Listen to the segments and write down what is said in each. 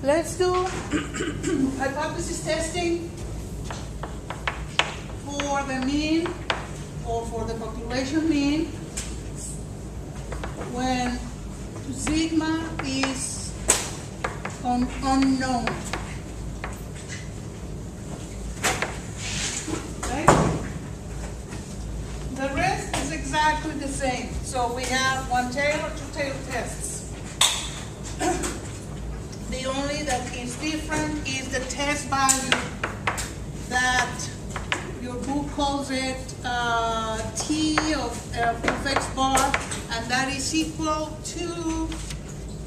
Let's do hypothesis testing for the mean or for the population mean when sigma is unknown. Okay? The rest is exactly the same. So we have one-tail or two-tail tests. The only that is different is the test value that your book calls it T of x bar, and that is equal to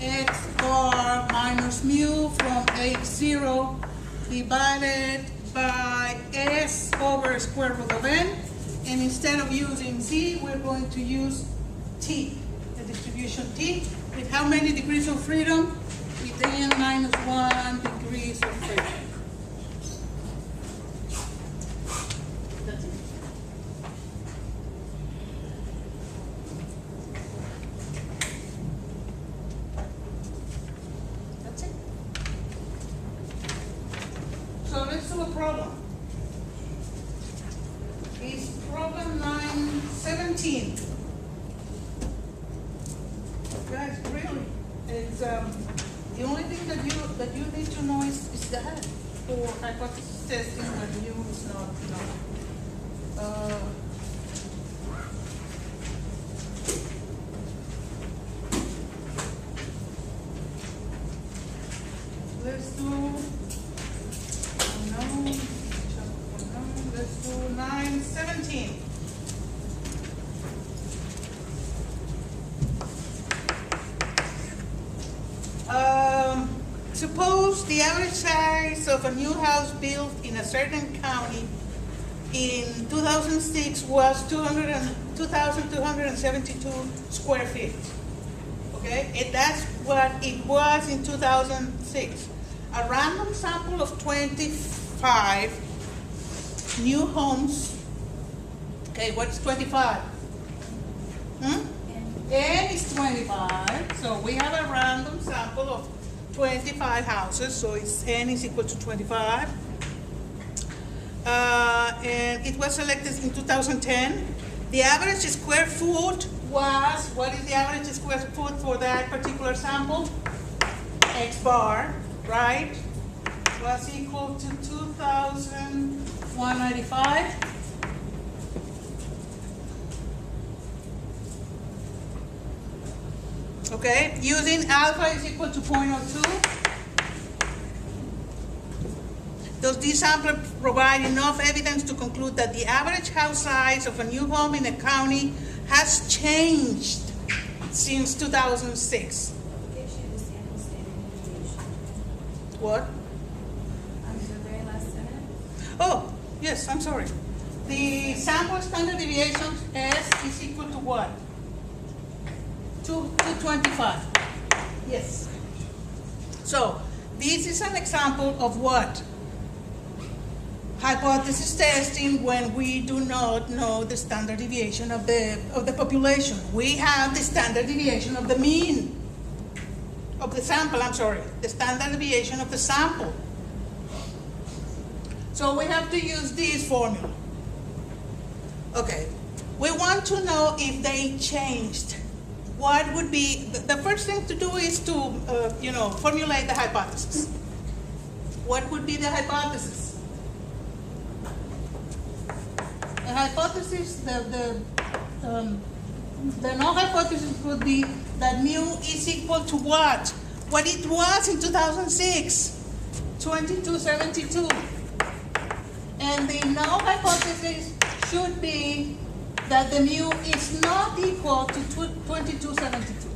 x bar minus mu from h0 divided by s over square root of n. And instead of using z, we're going to use t, the distribution t, with how many degrees of freedom? With n minus 1 degrees of freedom. That's it. That's it. So let's do a problem. It's problem 917. Guys, really, it's the only thing that you need to know is that for hypothesis testing when mu is not known. Let's do let's do 917. Suppose the average size of a new house built in a certain county in 2006 was 2,272 square feet. Okay, and that's what it was in 2006. A random sample of 25 new homes. Okay, what's 25? N is 25, so we have a random sample of 25 houses, so it's n is equal to 25. And it was selected in 2010. The average square foot was, what is the average square foot for that particular sample? X bar, right? Was equal to 2,195. Okay, using alpha is equal to 0.02. Does this sample provide enough evidence to conclude that the average house size of a new home in a county has changed since 2006? Gives you the sample standard deviation. What? Under the very last sentence. Oh, yes, I'm sorry. The sample standard deviation S is equal to what? To 25. Yes. So this is an example of what? Hypothesis testing when we do not know the standard deviation of the population. We have the standard deviation of the mean of the sample, the standard deviation of the sample. So we have to use this formula. Okay. We want to know if they changed. What would be, the first thing to do is to, formulate the hypothesis. What would be the hypothesis? The hypothesis, the null hypothesis would be that mu is equal to what? What it was in 2006, 2272. And the null hypothesis should be that the mu is not equal to 2272.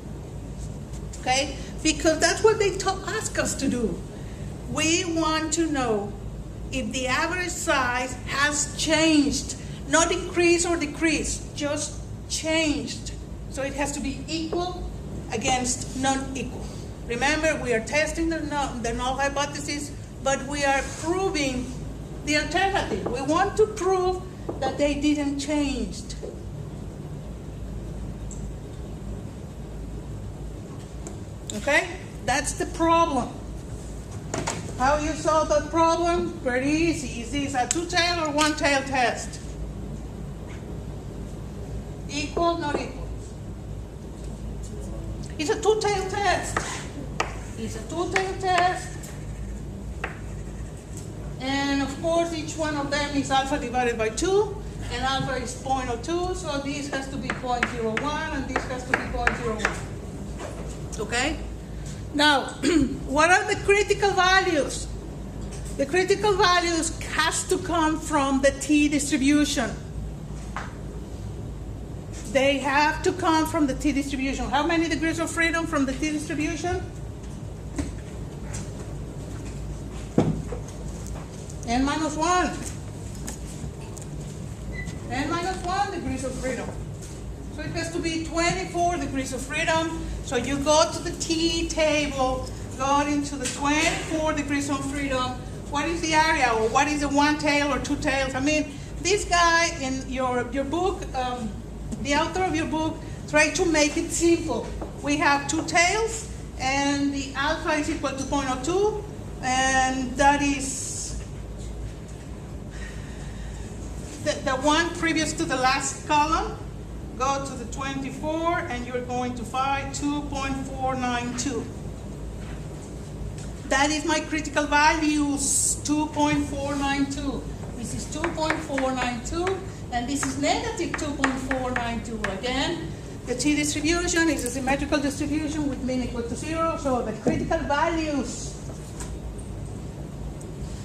Okay? Because that's what they ask us to do. We want to know if the average size has changed, not increased or decreased, just changed. So it has to be equal against non-equal. Remember, we are testing the null hypothesis, but we are proving the alternative. We want to prove that they didn't change. Okay? That's the problem. How you solve that problem? Very easy. Is this a two-tail or one-tail test? Equal, not equal? It's a two-tail test. It's a two-tail test. And of course, each one of them is alpha divided by 2, and alpha is 0.02, so this has to be 0.01, and this has to be 0.01. Okay? Now, what are the critical values? The critical values has to come from the t distribution. They have to come from the t distribution. How many degrees of freedom from the t distribution? N minus 1. N minus 1 degrees of freedom. So it has to be 24 degrees of freedom. So you go to the T table, go into the 24 degrees of freedom. What is the area, or what is the one tail or two tails? I mean, this guy in your book, the author of your book, tried to make it simple. We have two tails, and the alpha is equal to 0.02, and that is the one previous to the last column. Go to the 24, and you're going to find 2.492. That is my critical values, 2.492. This is 2.492, and this is negative 2.492. Again, the t distribution is a symmetrical distribution with mean equal to 0, so the critical values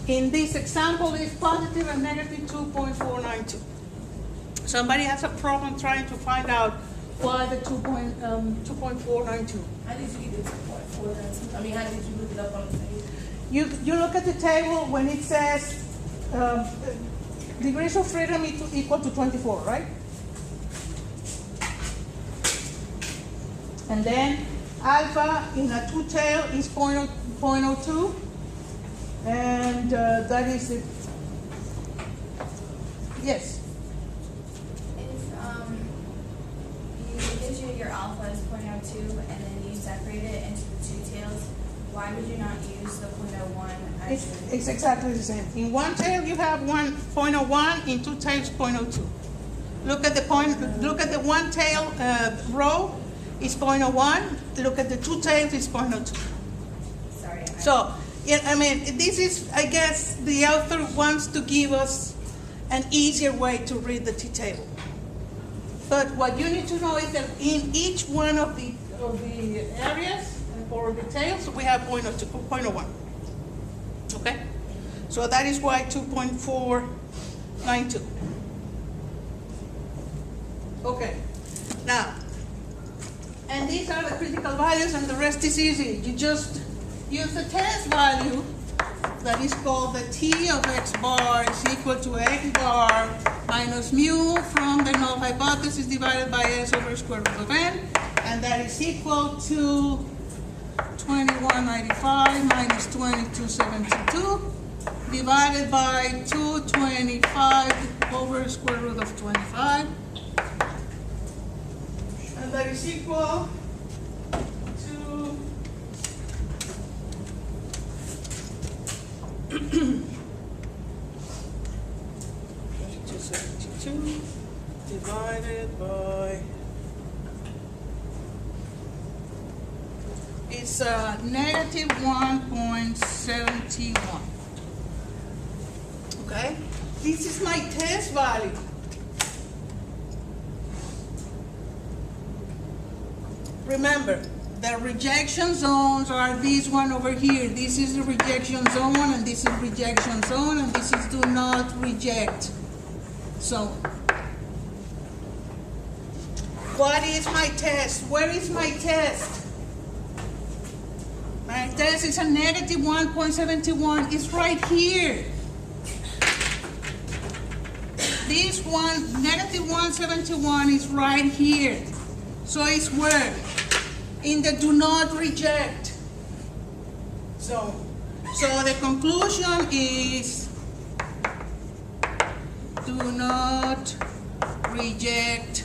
in this example is positive and negative 2.492. Somebody has a problem trying to find out why the 2.492. How did you get the 2.492? I mean, how did you look it up on the page? You look at the table when it says degrees of freedom equal to 24, right? And then alpha in a two-tail is 0.02, and that is it. Yes? Your alpha is 0.02, and then you separate it into the two tails. Why would you not use the 0.01? It's exactly the same. In one tail you have 1.01, in two tails 0.02. Look at the one tail row is 0.01. Look at the two tails is 0.02. Sorry. So, yeah, I mean, this is, I guess, the author wants to give us an easier way to read the t-table. But what you need to know is that in each one of the areas or the tails, we have 0.01. Okay? So that is why 2.492. Okay. Now, and these are the critical values, and the rest is easy. You just use the test value that is called the t of x bar is equal to x bar minus mu from the null hypothesis divided by s over square root of n, and that is equal to 2195 minus 2272 divided by 225 over square root of 25, and that is equal to 2272 divided by, it's negative 1.71. Okay? This is my test value. Remember, the rejection zones are this one over here. This is the rejection zone, and this is rejection zone, and this is do not reject zone. What is my test? Where is my test? My test is a negative 1.71. It's right here. This one, negative 171, is right here. So it's where? In the do not reject zone. So the conclusion is do not reject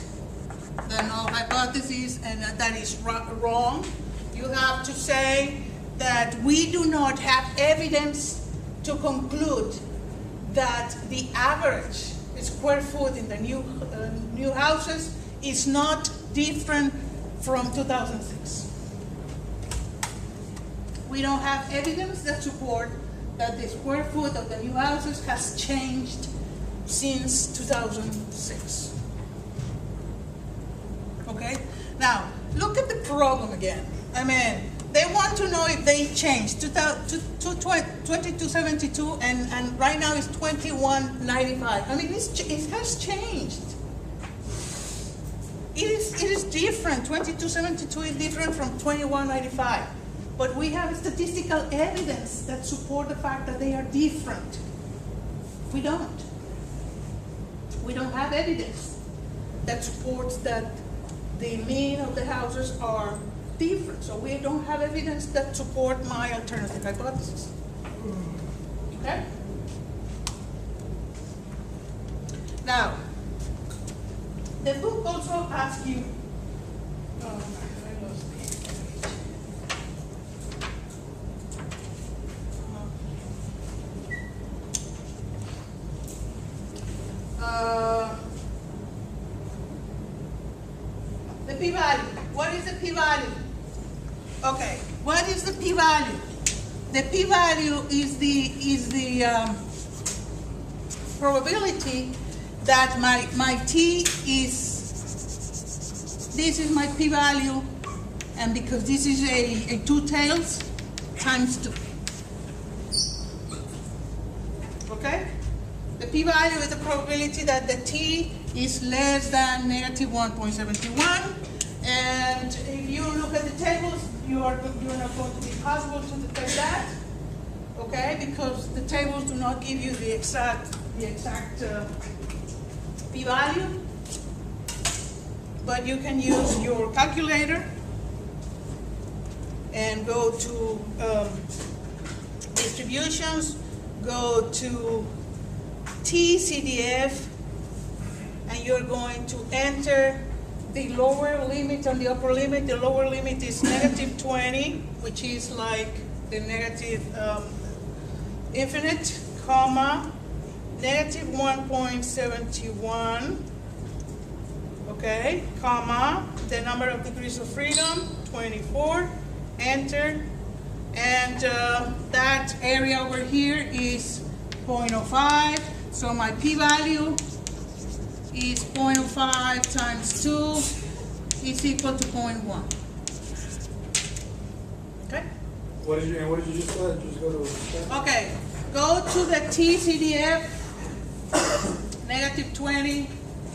the null hypothesis, and that is wrong. You have to say that we do not have evidence to conclude that the average square foot in the new houses is not different from 2006. We don't have evidence that support that the square foot of the new houses has changed since 2006. Okay? Now, look at the problem again. I mean, they want to know if they changed 2272 and right now it's 2195. I mean, it has changed. It is different. 2272 is different from 2195. But we have statistical evidence that support the fact that they are different. We don't. We don't have evidence that supports that the mean of the houses are different. So we don't have evidence that support my alternative hypothesis. Okay? Now, the book also asks you, the p-value. What is the p-value? Okay, what is the p-value? The p-value is the probability that my t is, this is my p-value, and because this is a 2 tails times 2. Okay? The p-value is the probability that the t is less than negative 1.71, and if you look at the tables, you're not going to be possible to detect that, okay? Because the tables do not give you the exact p-value, but you can use your calculator and go to distributions, go to TCDF, and you're going to enter the lower limit and the upper limit. The lower limit is negative 20, which is like the negative infinite, comma, negative 1.71, okay, comma, the number of degrees of freedom, 24, enter, and that area over here is 0.05, so my p-value is 0.05 times 2 is equal to 0.1. Okay? What did you just say? Just go to. Okay, go to the TCDF, negative 20,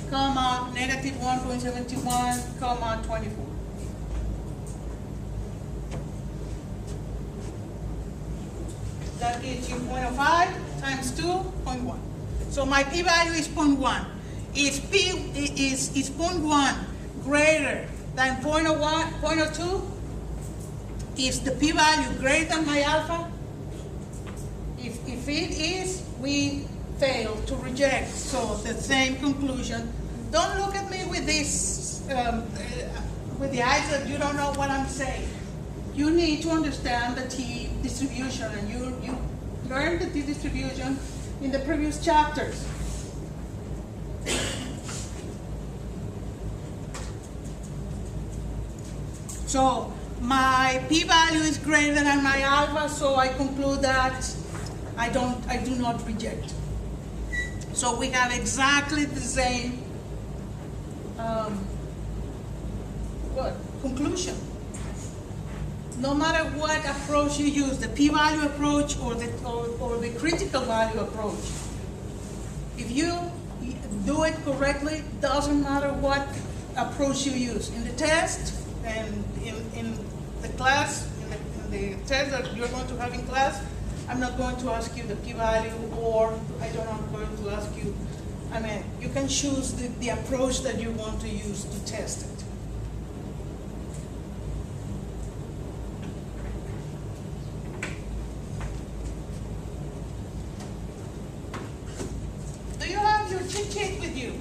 comma, negative 1.71, comma, 24. That gives you 0.05 times 2, 0.1. So my p-value is 0.1. Is 0.1 greater than 0.02? Is the p-value greater than my alpha? If it is, we fail to reject. So the same conclusion. Don't look at me with this, with the eyes that you don't know what I'm saying. You need to understand the t distribution, and you learned the t distribution in the previous chapters. So my p-value is greater than my alpha, so I conclude that I do not reject. So we have exactly the same conclusion. No matter what approach you use, the p-value approach or the critical value approach, if you do it correctly, doesn't matter what approach you use. In the test and in the class, in the test that you're going to have in class, I'm not going to ask you the p-value, or I'm going to ask you, I mean, you can choose the approach that you want to use to test it. Do you have your cheat sheet with you?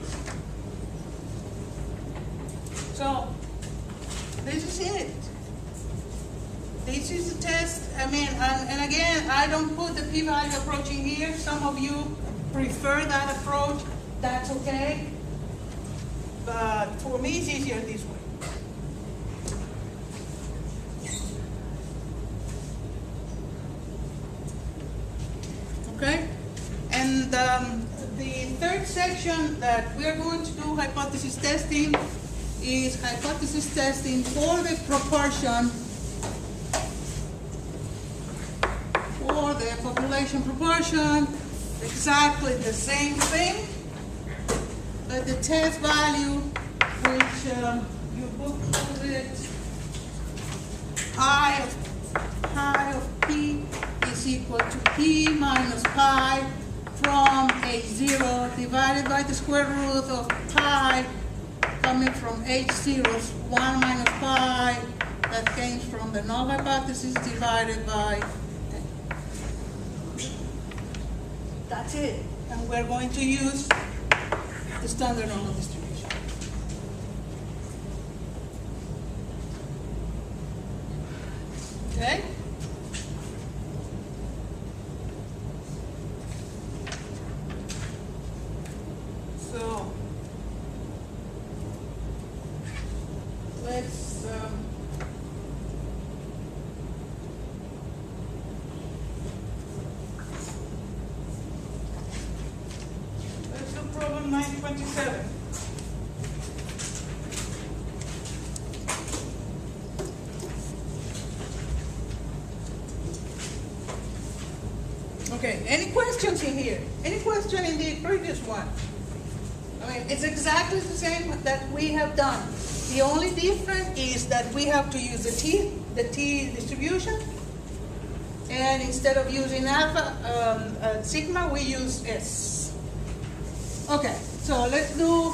So, this is it. This is the test I mean, and again, I don't put the p-value approach in here. Some of you prefer that approach. That's okay. But for me, it's easier this way. Okay? And the third section that we are going to do hypothesis testing is hypothesis testing for the proportion, for the population proportion, exactly the same thing, but the test value, which you book it, pi of p is equal to p minus pi from h0 divided by the square root of pi coming from h0's 1 minus pi that came from the null hypothesis divided by. That's it. And we're going to use the standard normal distribution. Okay? So, let's do problem 927. Okay, any questions in here? Any question in the previous one? I mean, it's exactly the same that we have done. The only difference is that we have to use the t distribution, and instead of using alpha, sigma, we use s. Okay, so let's do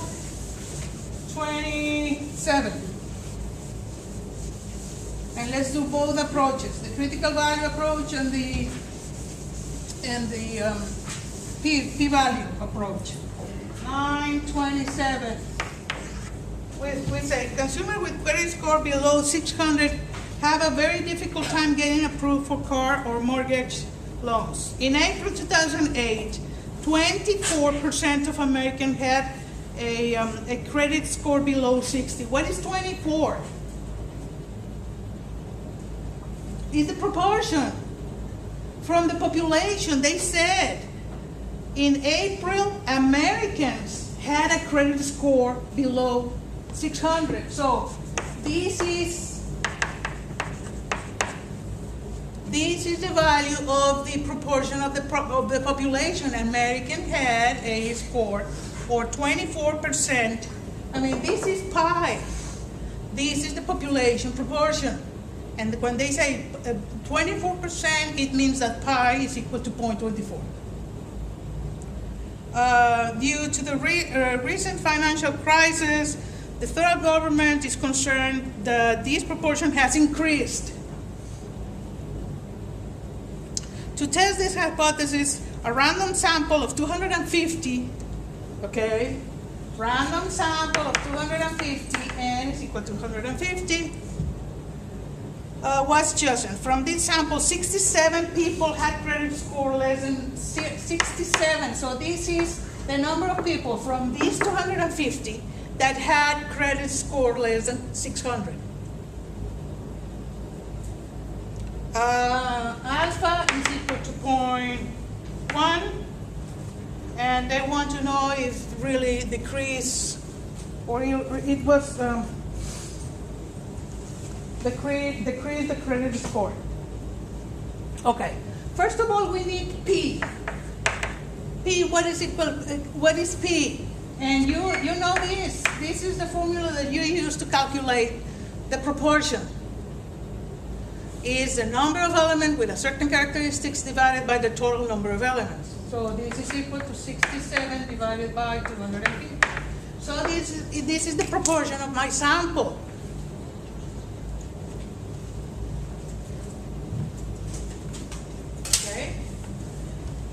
27. And let's do both approaches, the critical value approach and the p-value approach. 927. We say consumer with credit score below 600 have a very difficult time getting approved for car or mortgage loans. In April 2008, 24% of Americans had a credit score below 60. What is 24? Is the proportion from the population. They said in April, Americans had a credit score below 600. So this is the value of the proportion of the population. American had a score or 24%. I mean, this is pi. This is the population proportion. And when they say 24%, it means that pi is equal to 0.24. Due to the recent financial crisis, the federal government is concerned that this proportion has increased. To test this hypothesis, a random sample of 250, okay, random sample of 250, n is equal to 250, was chosen. From this sample, 67 people had credit score less than 67. So this is the number of people from these 250 that had credit score less than 600. Alpha is equal to 0.1, and they want to know if really decrease, or it was decrease the credit score. Okay, first of all, we need P. P, what is P? And you know this. This is the formula that you use to calculate the proportion. Is the number of elements with a certain characteristics divided by the total number of elements. So this is equal to 67 divided by 250. So this is the proportion of my sample. Okay?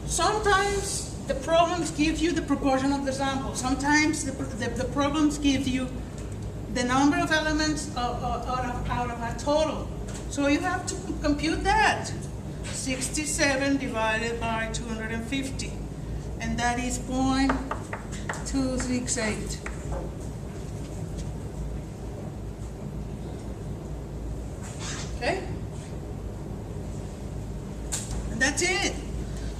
Sometimes the problems give you the proportion of the sample. Sometimes the problems give you the number of elements out of a total. So you have to compute that. 67 divided by 250. And that is 0.268. Okay? And that's it.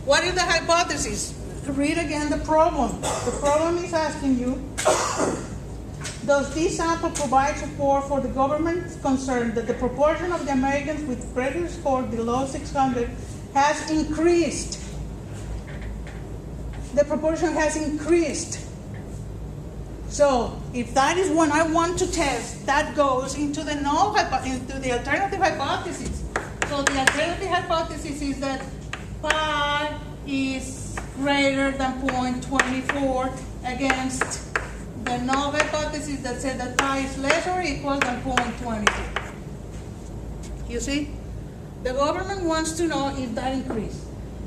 What is the hypothesis? Read again the problem. The problem is asking you, does this sample provide support for the government's concern that the proportion of the Americans with credit score below 600 has increased? The proportion has increased. So if that is what I want to test, that goes into the into the alternative hypothesis. So the alternative hypothesis is that pi is greater than 0.24 against the null hypothesis that said that pi is less or equal than 0.22. You see? The government wants to know if that increased.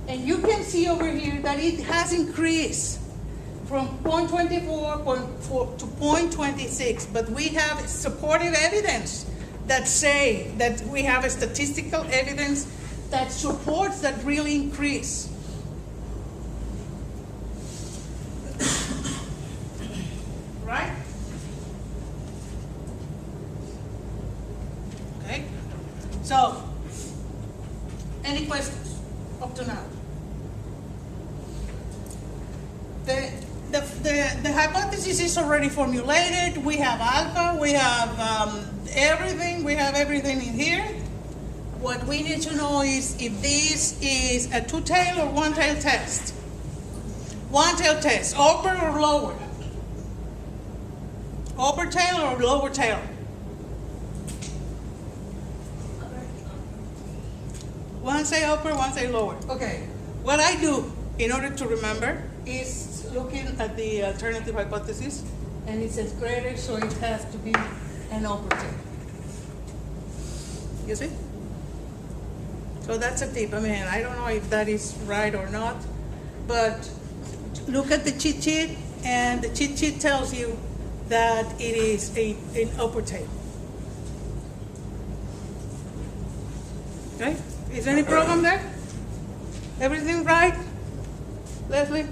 And you can see over here that it has increased from 0.24 to 0.26, but we have supportive evidence that say that we have a statistical evidence that supports that real increase. Right? Okay. So, any questions up to now? The hypothesis is already formulated. We have alpha, we have everything in here. What we need to know is if this is a two-tail or one-tail test. One-tail test, upper or lower? Upper tail or lower tail? One say upper, one say lower. Okay, what I do in order to remember is looking at the alternative hypothesis, and it says greater, so it has to be an upper tail. You see? So that's a tip. I mean, I don't know if that is right or not, but look at the cheat sheet, and the cheat sheet tells you that it is an upper tail. Okay? Is there any problem there? Everything right? Leslie?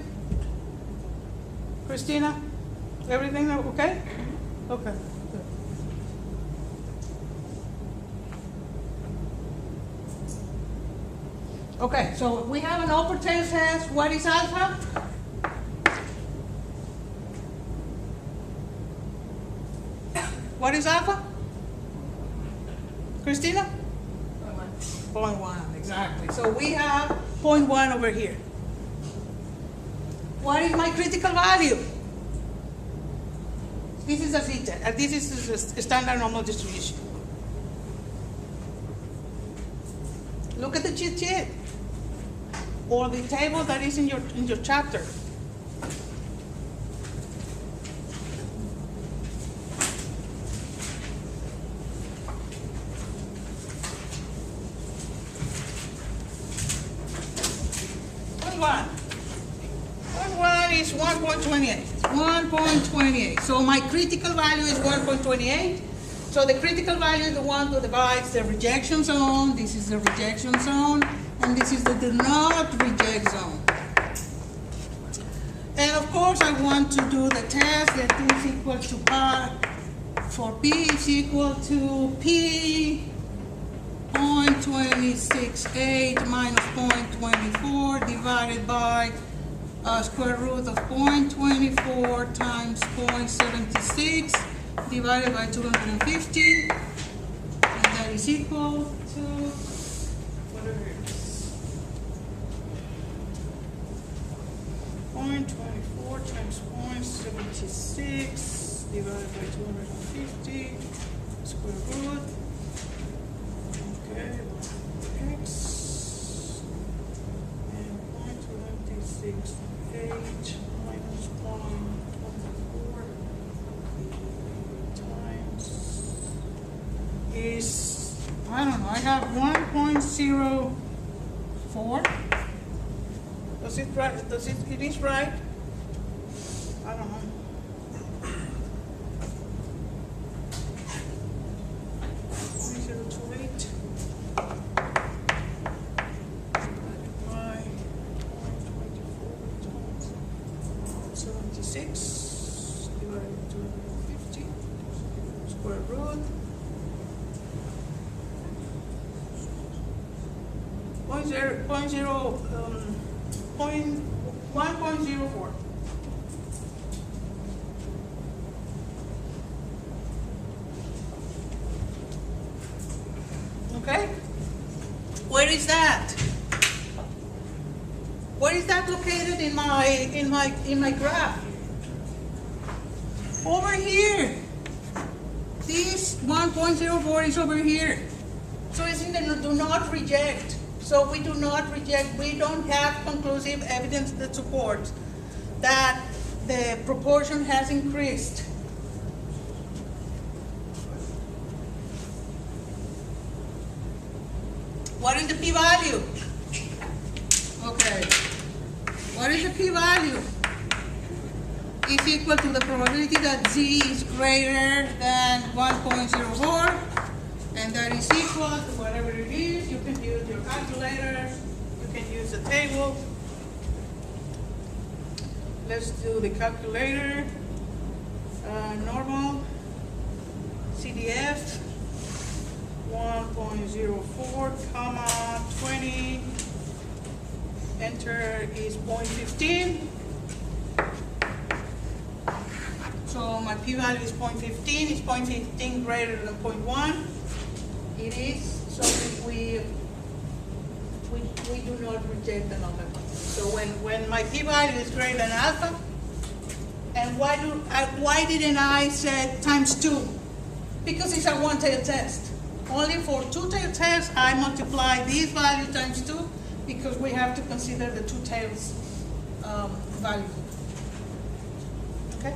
Christina? Everything okay? Okay. Good. Okay, so we have an upper tail test. What is alpha? What is alpha? Christina? 0.1, exactly. So we have 0.1 over here. What is my critical value? This is a zeta. This is a standard normal distribution. Look at the cheat sheet or the table that is in your chapter. One is 1.28. 1.28. So my critical value is 1.28. So the critical value is the one that divides the rejection zone. This is the rejection zone, and this is the do not reject zone. And of course, I want to do the test that is equal to pi for p is equal to p 0.268 minus 0.24 divided by square root of 0.24 times 0.76 divided by 250, and that is equal to whatever it is. 0.24 times 0.76 divided by 250 square root. Okay, x and 0.268 minus 0.24 times is, I don't know, I have 1.04. Does it right? It is right? I don't know. 0.028. 6 divided to 50 square root. 1.04. Okay? Where is that? Where is that located in my graph? Over here. This 1.04 is over here. So it's in the do not reject. So we do not reject. We don't have conclusive evidence that supports that the proportion has increased. What is the p-value? Okay. What is the p-value? Is equal to the probability that z is greater than 1.04, and that is equal to whatever it is. You can use your calculator, you can use the table. Let's do the calculator. Normal, CDF, 1.04, comma, 20, enter is 0.15. So my p-value is 0.15. Is 0.15 greater than 0.1? It is. So we do not reject the number. So when my p-value is greater than alpha, and why didn't I say times 2? Because it's a one-tailed test. Only for two-tailed tests I multiply this value times 2 because we have to consider the two tails value. Okay.